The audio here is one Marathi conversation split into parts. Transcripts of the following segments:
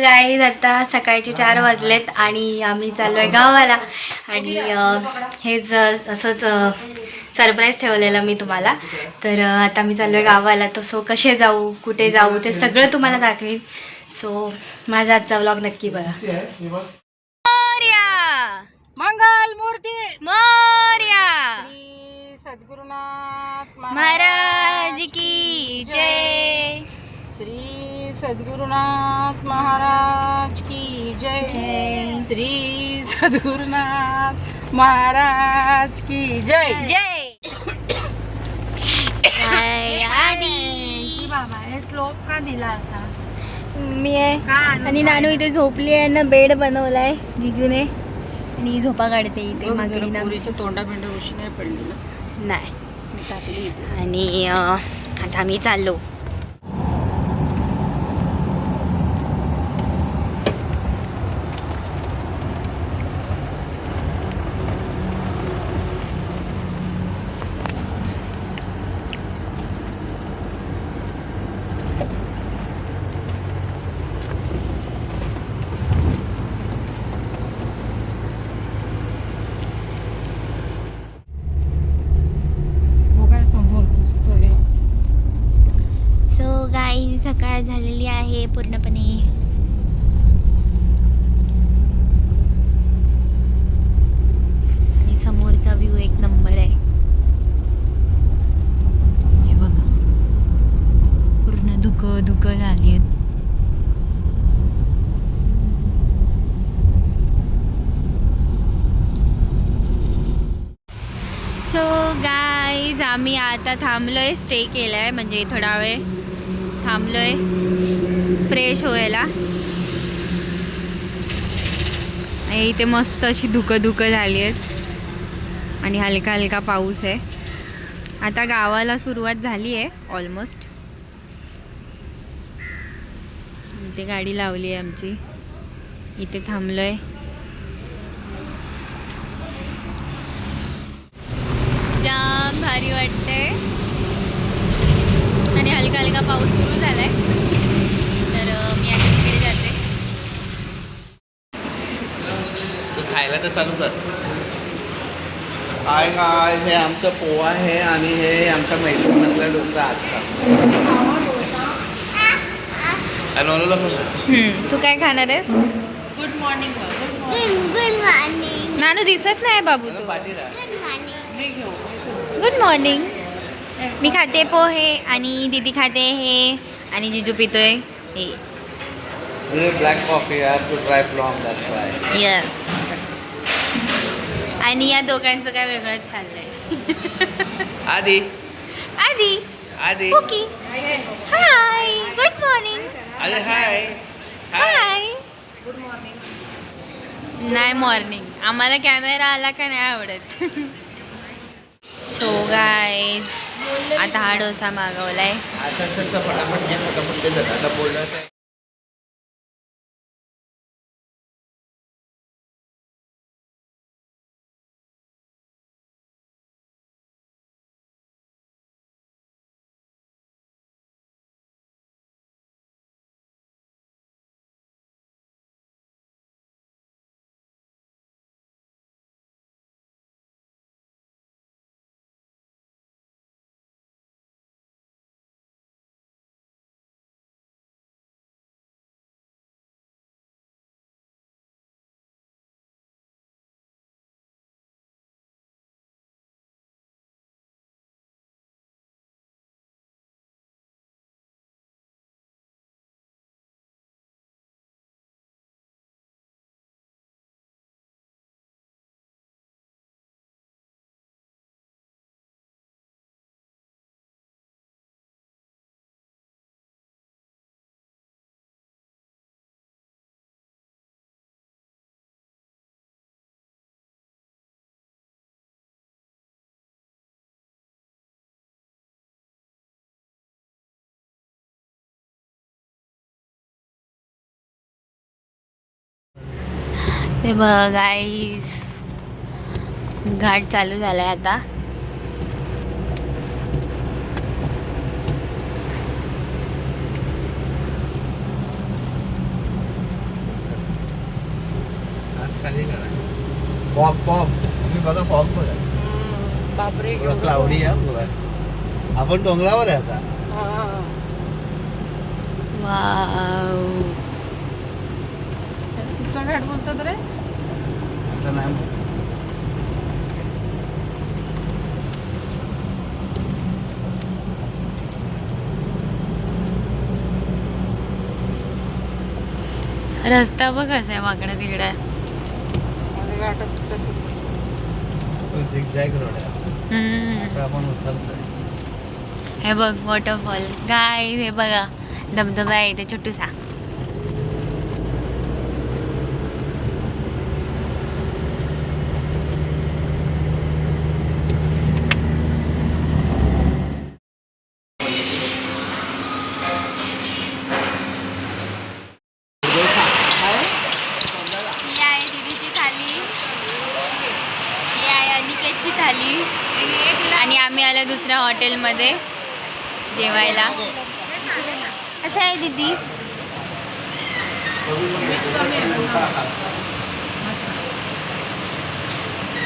गाईज आता सकाळचे 4 वाजलेत आणि आम्ही चाललोय गावाला. आणि हेच असंच सरप्राईज ठेवलेलं मी तुम्हाला. तर आता मी चाललोय गावाला. तर सो कसे जाऊ, कुठे जाऊ, ते सगळं तुम्हाला दाखवीन. सो माझा आजचा व्लॉग नक्की बघा. मंगल मूर्ती मोरया श्री सद्गुरुनाथ महाराज की जय. श्री सद्गुरुनाथ महाराज की जय. जय. श्री सद्गुरुनाथ महाराज की जय. जय. जय आधी बाबा हे श्लोक का दिला असा मी आहे आणि नानू इथे झोपली आहे ना. बेड बनवलाय जिजूने आणि झोपा काढते इथे मागणी पुरीच्या तोंडा बिंडा उशी नाही पडली ना. नाही. टाकली इथे. आणि आता आम्ही चाललो. सो गाई सकाळ झालेली आहे पूर्णपणे. आणि समोरचा व्ह्यू एक नंबर आहे. हे बघा पूर्ण धुकं झाली आहेत. सो गाईज आम्ही आता थांबलोय. स्टे केलाय म्हणजे थोडा वेळ थांबलोय फ्रेश व्हायला. आणि इथे मस्त अशी धुकं झाली आहेत आणि हलका हलका पाऊस आहे. आता गावाला सुरुवात झाली आहे ऑलमोस्ट. म्हणजे गाडी लावली आहे आमची. इथे थांबलोय. जाम भारी वाटतंय आणि हलका हलका पाऊस सुरू झालाय. तर मी आता तिकडे जाते. तू खायला तर चालू कर. काय काय हे आमचं पोहा आहे आणि हे आमचा मैसूरमधला डोसा आजचा. नॉनला तू काय खाणार आहेस? Good morning. नानू दिसत नाही बाबू तू. Good morning. मी खाते पोहे आणि दीदी खाते हे आणि जिजू पितोय हे. ब्लॅक कॉफी यार too dry from that's why. Yes. आणि या दोघांचं काय वेगळंच चाललंय. आधी आधी आधी ओके. Hi good morning. अरे हाय हाय गुड मॉर्निंग. नाही मॉर्निंग. आम्हाला कॅमेरा आला का नाही आवडत. सो गाईज आता हा डोसा मागवलाय. आता फटाफट घे फटाफट घे. आता बोलणार ते बघ गाईज घाट चालू झालाय आता. खाली करा फॉग फॉग तुम्ही बघा फॉग बघा बापरे थोडं क्लाउडी आहे पुरा आपण डोंगरावर आहे आता वाव. कुठचा घाट बोलतात रे? आता नाही माहित. रस्ता बघ कसा आहे वाकडा तिकडे. आणि घाटात तसंच असतं. तो झिगझॅग रोड आहे आता. आता आपण उतरतोय हे बघ वॉटरफॉल काय हे बघा धबधबा आहे इथे छोटूसा. ही आहे दीदीची थाली, ही आहे अनिकेतची थाली आणि आम्ही आलो दुसऱ्या हॉटेलमध्ये जेवायला. कसं आहे दीदी?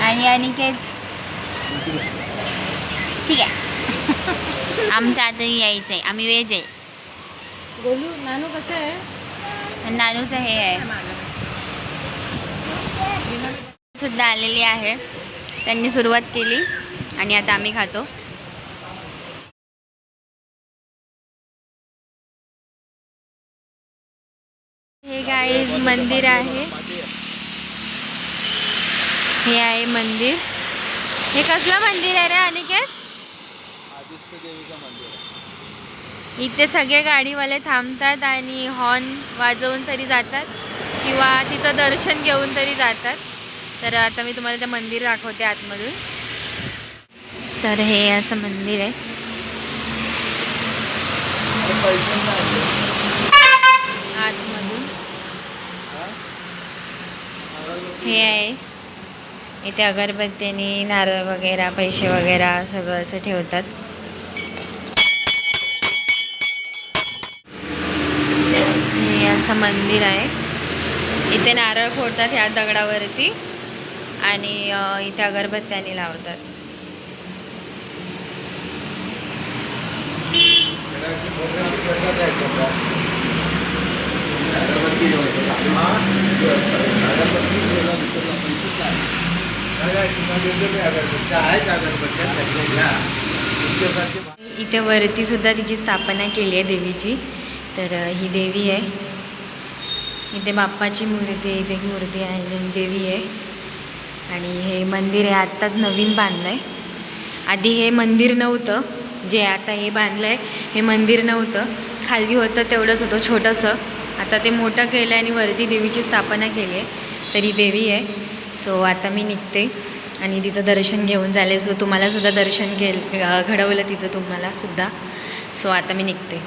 आणि अनिकेत ठीक आहे. आमचं आता यायचं आहे, आम्ही व्हेज आहे. गोलू नानू कसं आहे? नानूचं हे आहे सुद्धा आलेली आहे. त्यांनी सुरुवात केली आणि आता आम्ही खातो. हे गाईज मंदिर आहे. हे आहे मंदिर. हे कसलं मंदिर आहे रे अनिकेत? इथे सगळे गाडीवाले थांबतात आणि हॉर्न वाजवून तरी जातात किंवा तिचं दर्शन घेऊन तरी जातात. तर आता मी तुम्हाला ते मंदिर दाखवते आतमधून. तर हे असं मंदिर आहे. आतमधून हे आहे. इथे अगरबत्तीने नारळ वगैरे पैसे वगैरे सगळं असं ठेवतात. हे असं मंदिर आहे. इथे नारळ फोडतात ह्या दगडावरती आणि इथे अगरबत्त्याने लावतात. इथे वरती सुद्धा तिची स्थापना केली आहे देवीची. तर ही देवी आहे. इथे बाप्पाची मूर्ती आहे, इथे एक मूर्ती आहे आणि देवी आहे. आणि हे मंदिर आहे आत्ताच नवीन बांधलं आहे. आधी हे मंदिर नव्हतं, जे आता हे बांधलं आहे हे मंदिर नव्हतं. खाली होतं तेवढंच होतं छोटंसं. आता ते मोठं केलं आहे आणि वरती देवीची स्थापना केली आहे. तर ही देवी आहे. सो आता मी निघते आणि तिचं दर्शन घेऊन झाले. सो तुम्हालासुद्धा दर्शन घडवलं तिचं तुम्हालासुद्धा. सो आता मी निघते.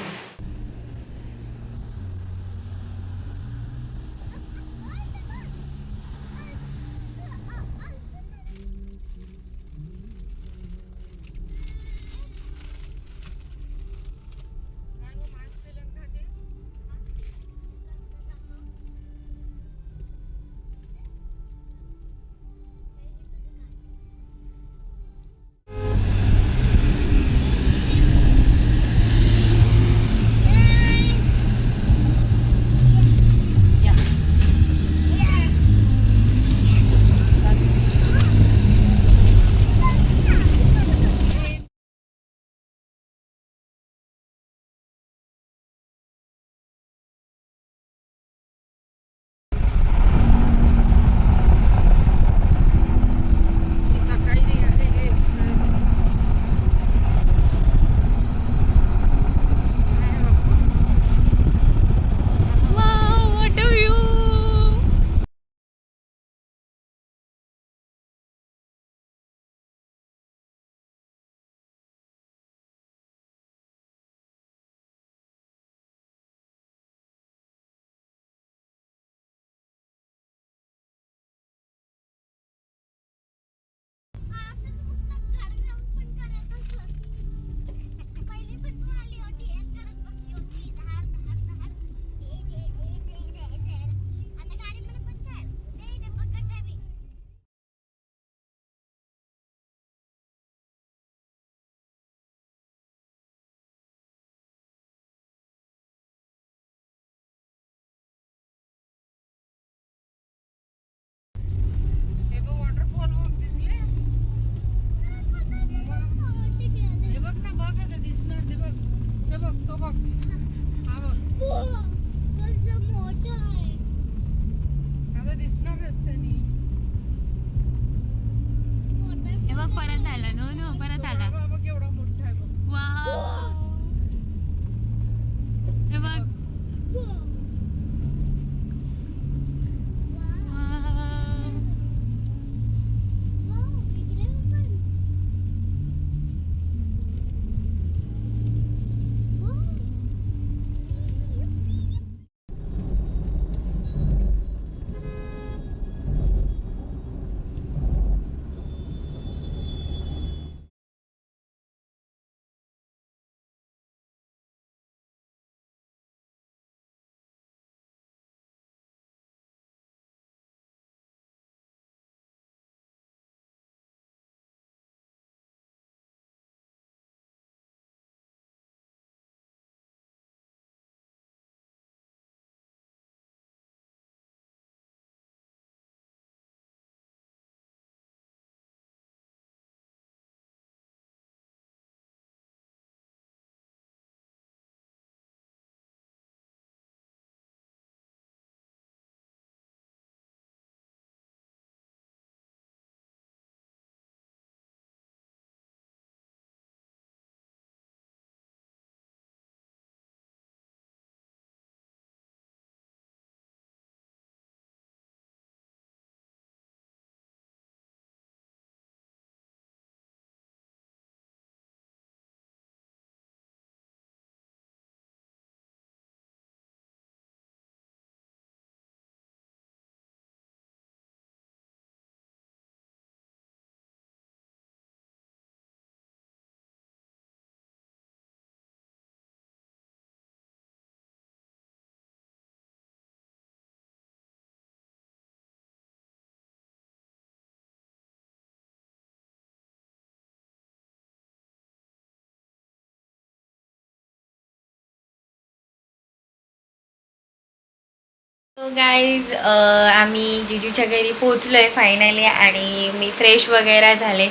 गाईज आम्ही जिजूच्या घरी पोचलो आहे फायनली आणि मी फ्रेश वगैरे झाले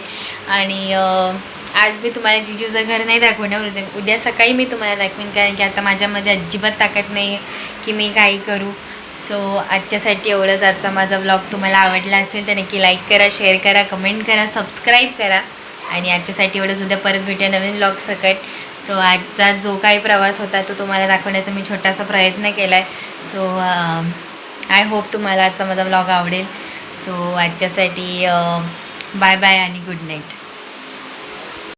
आणि आज मी तुम्हाला जिजूचं घर नाही दाखवणार. उद्या सकाळी मी तुम्हाला दाखवेन कारण की आता माझ्यामध्ये अजिबात ताकद नाही आहे की मी काही करू. सो आजच्यासाठी एवढंच. आजचा माझा व्लॉग तुम्हाला आवडला असेल तर नक्की लाईक करा, शेअर करा, कमेंट करा, सबस्क्राईब करा आणि आजच्यासाठी एवढंच. उद्या परत भेटूया नवीन व्लॉग सकट. सो आजचा जो काही प्रवास होता तो तुम्हाला दाखवण्याचा मी छोटासा प्रयत्न केला आहे. सो आय होप तुम्हाला आजचा माझा व्लॉग आवडेल. सो आजच्यासाठी बाय बाय आणि गुड नाईट.